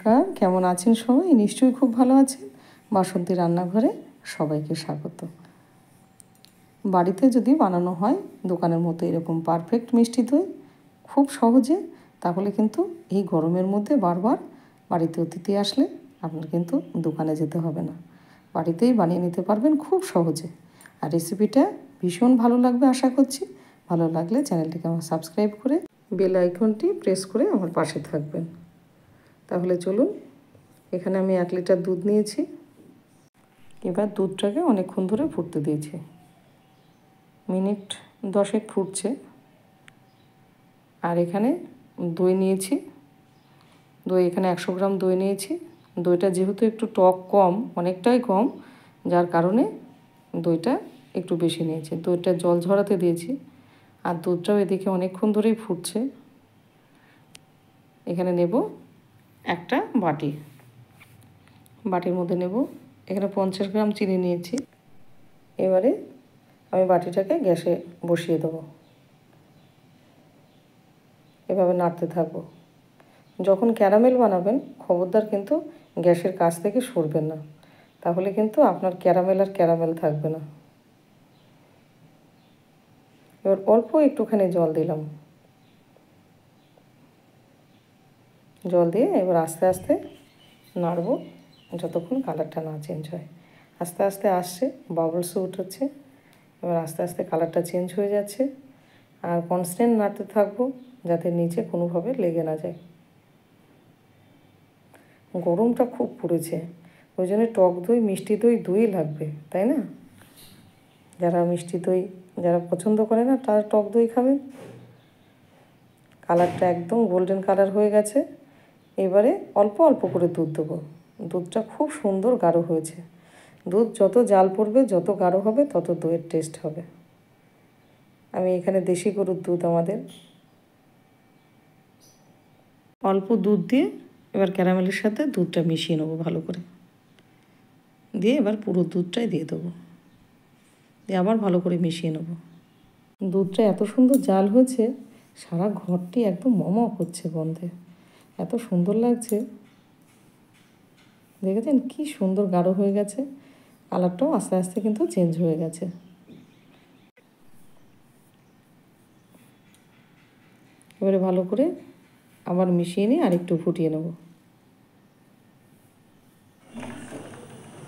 নমস্কার, কেমন আছেন সবাই? নিশ্চয়ই খুব ভালো আছেন। বাসন্তী রান্নাঘরে সবাইকে স্বাগত। বাড়িতে যদি বানানো হয় দোকানের মতো এরকম পারফেক্ট মিষ্টি দই খুব সহজে, তাহলে কিন্তু এই গরমের মধ্যে বারবার বাড়িতে অতিথি আসলে আপনার কিন্তু দোকানে যেতে হবে না, বাড়িতেই বানিয়ে নিতে পারবেন খুব সহজে। আর রেসিপিটা ভীষণ ভালো লাগবে আশা করছি। ভালো লাগলে চ্যানেলটিকে আমার সাবস্ক্রাইব করে বেল আইকনটি প্রেস করে আমার পাশে থাকবেন। তাহলে চলুন, এখানে আমি 1 লিটার দুধ নিয়েছি। এবার দুধটাকে অনেকক্ষণ ধরে ফুটতে দিয়েছি, মিনিট 10 ফুটছে। আর এখানে দই নিয়েছি, দই এখানে 100 গ্রাম দই নিয়েছি। দইটা যেহেতু একটু টক কম, অনেকটাই কম, যার কারণে দইটা একটু বেশি নিয়েছি। দইটা জল ঝরাতে দিয়েছি আর দুধটাও এদিকে অনেকক্ষণ ধরেই ফুটছে। এখানে নেব একটা বাটির মধ্যে নেব, এখানে 50 গ্রাম চিনি নিয়েছি। এবারে আমি বাটিটাকে গ্যাসে বসিয়ে দেবো, এভাবে নাড়তে থাকবো। যখন ক্যারামেল বানাবেন খবরদার কিন্তু গ্যাসের কাছ থেকে সরবেন না, তাহলে কিন্তু আপনার ক্যারামেল আর ক্যারামেল থাকবে না। এবার অল্প একটুখানি জল দিলাম, জল দিয়ে এবার আস্তে আস্তে নাড়বো যতক্ষণ কালারটা না চেঞ্জ হয়। আস্তে আস্তে আসছে, বাবলসও উঠেছে। এবার আস্তে আস্তে কালারটা চেঞ্জ হয়ে যাচ্ছে। আর কনস্ট্যান্ট নাড়তে থাকবো যাতে নিচে কোনোভাবে লেগে না যায়। গরমটা খুব পড়েছে, ওই জন্য টক দই মিষ্টি দই দুই লাগবে, তাই না? যারা মিষ্টি দই যারা পছন্দ করে না তারা টক দই খাবেন। কালারটা একদম গোল্ডেন কালার হয়ে গেছে। এবারে অল্প অল্প করে দুধ দেবো। দুধটা খুব সুন্দর গাঢ় হয়েছে। দুধ যত জাল পড়বে, যত গাঢ় হবে, তত দইয়ের টেস্ট হবে। আমি এখানে দেশি গরুর দুধ আমাদের, অল্প দুধ দিয়ে এবার ক্যারামেলের সাথে দুধটা মিশিয়ে নেবো ভালো করে, দিয়ে এবার পুরো দুধটাই দিয়ে দেবো, দিয়ে আবার ভালো করে মিশিয়ে নেবো। দুধটা এত সুন্দর জাল হয়েছে, সারা ঘরটি একদম মম করছে গন্ধে, এত সুন্দর লাগছে। দেখেছেন কি সুন্দর গাঢ় হয়ে গেছে, কালারটাও আস্তে আস্তে কিন্তু চেঞ্জ হয়ে গেছে। এবারে ভালো করে আবার মিশিয়ে নিয়ে আরেকটু ফুটিয়ে নেব।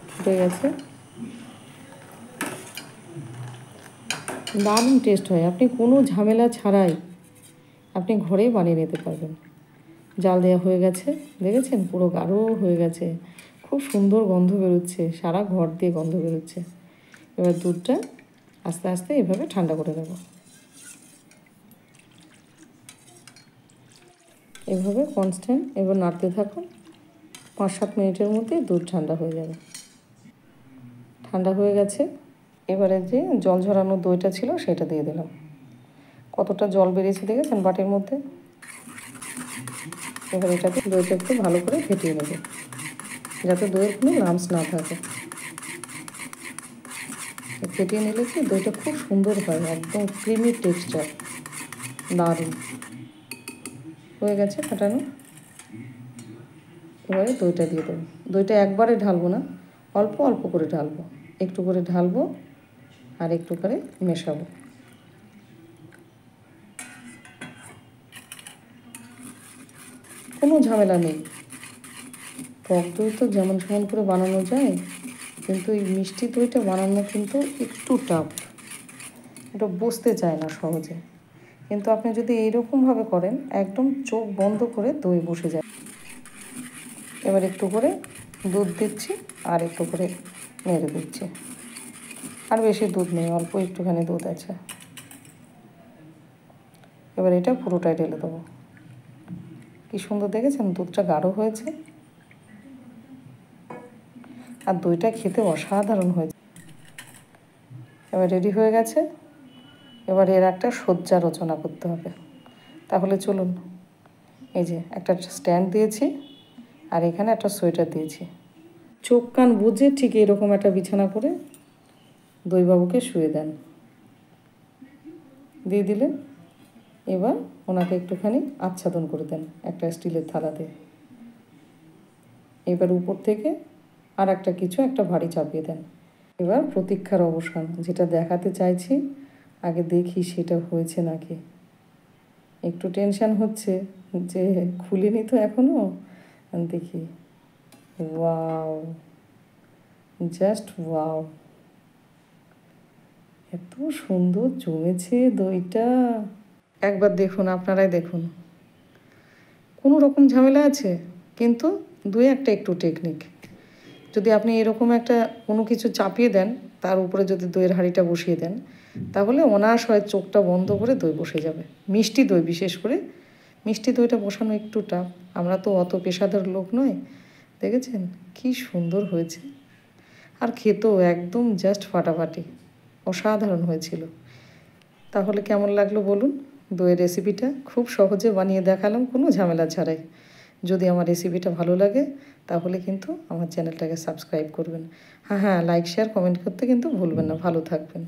ফুটে গেছে, দারুণ টেস্ট হয়। আপনি কোনো ঝামেলা ছাড়াই আপনি ঘরেই বানিয়ে নিতে পারবেন। জাল দেওয়া হয়ে গেছে, দেখেছেন পুরো গাঢ় হয়ে গেছে, খুব সুন্দর গন্ধ বেরোচ্ছে, সারা ঘর দিয়ে গন্ধ বেরোচ্ছে। এবার দুধটা আস্তে আস্তে এভাবে ঠান্ডা করে দেবো। এভাবে কনস্ট্যান্ট এবার নাড়তে থাকুন। 5-7 মিনিটের মধ্যে দুধ ঠান্ডা হয়ে যাবে। ঠান্ডা হয়ে গেছে, এবারে যে জল ঝরানো দইটা ছিল সেটা দিয়ে দিলাম। কতটা জল বেরিয়েছে দেখেছেন বাটির মধ্যে। এবার এটাকে দইটা একটু ভালো করে ফেটিয়ে নেবে যাতে দইয়ের কোনো লাম্পস না থাকে। ফেটিয়ে নিলে কি দইটা খুব সুন্দর হয়, একদম ক্রিমি টেক্সচার, দারুণ হয়ে গেছে ফাটানো। এবারে দইটা দিয়ে দেবো। দইটা একবারে ঢালবো না, অল্প অল্প করে ঢালবো, একটু করে ঢালবো আর একটু করে মেশাবো। কোনো ঝামেলা নেই। টক দই তো যেমন সেমন করে বানানো যায়, কিন্তু এই মিষ্টি দইটা বানানো কিন্তু একটু টাফ, এটা বসতে চায় না সহজে। কিন্তু আপনি যদি এইরকমভাবে করেন একদম চোখ বন্ধ করে দই বসে যায়। এবার একটু করে দুধ দিচ্ছি আর একটু করে নেড়ে দিচ্ছি। আর বেশি দুধ নেই, অল্প একটুখানি দুধ আছে। এবার এটা পুরোটাই ঢেলে দেবো। কি সুন্দর দেখেছেন দুধটা গাঢ় হয়েছে, আর দইটা খেতে অসাধারণ হয়েছে। এবার রেডি হয়ে গেছে। এবার এর একটা সজ্জা রচনা করতে হবে। তাহলে চলুন, এই যে একটা স্ট্যান্ড দিয়েছি আর এখানে একটা সোয়েটার দিয়েছি। চোখ কান বুঝে ঠিক এরকম একটা বিছানা করে দইবাবুকে শুয়ে দেন, দিয়ে দিলেন। এবার ওনাকে একটুখানি আচ্ছাদন করে দেন একটা স্টিলের থালাতে। এবার উপর থেকে আর একটা কিছু একটা ভারী চাপিয়ে দেন। এবার প্রতীক্ষার অবসান, যেটা দেখাতে চাইছি আগে দেখি সেটা হয়েছে নাকি। একটু টেনশান হচ্ছে যে খুলিনি তো এখনও, দেখি। ওয়াও, জাস্ট ওয়াও, এত সুন্দর জমেছে দইটা। একবার দেখুন, আপনারাই দেখুন। কোনো রকম ঝামেলা আছে, কিন্তু দুই একটা একটু টেকনিক। যদি আপনি এরকম একটা কোনো কিছু চাপিয়ে দেন, তার উপরে যদি দইয়ের হাঁড়িটা বসিয়ে দেন, তাহলে অনায়াস হয় চোখটা বন্ধ করে দই বসে যাবে। মিষ্টি দই, বিশেষ করে মিষ্টি দইটা বসানো একটু টাফ। আমরা তো অত পেশাদার লোক নয়। দেখেছেন কি সুন্দর হয়েছে, আর খেতেও একদম জাস্ট ফাটাফাটি, অসাধারণ হয়েছিল। তাহলে কেমন লাগলো বলুন? দইয়ের রেসিপিটা খুব সহজে বানিয়ে দেখালাম, কোনো ঝামেলা ছাড়াই। যদি আমার রেসিপিটা ভালো লাগে তাহলে কিন্তু আমার চ্যানেলটাকে সাবস্ক্রাইব করবেন। হ্যাঁ, লাইক শেয়ার কমেন্ট করতে কিন্তু ভুলবেন না। ভালো থাকবেন।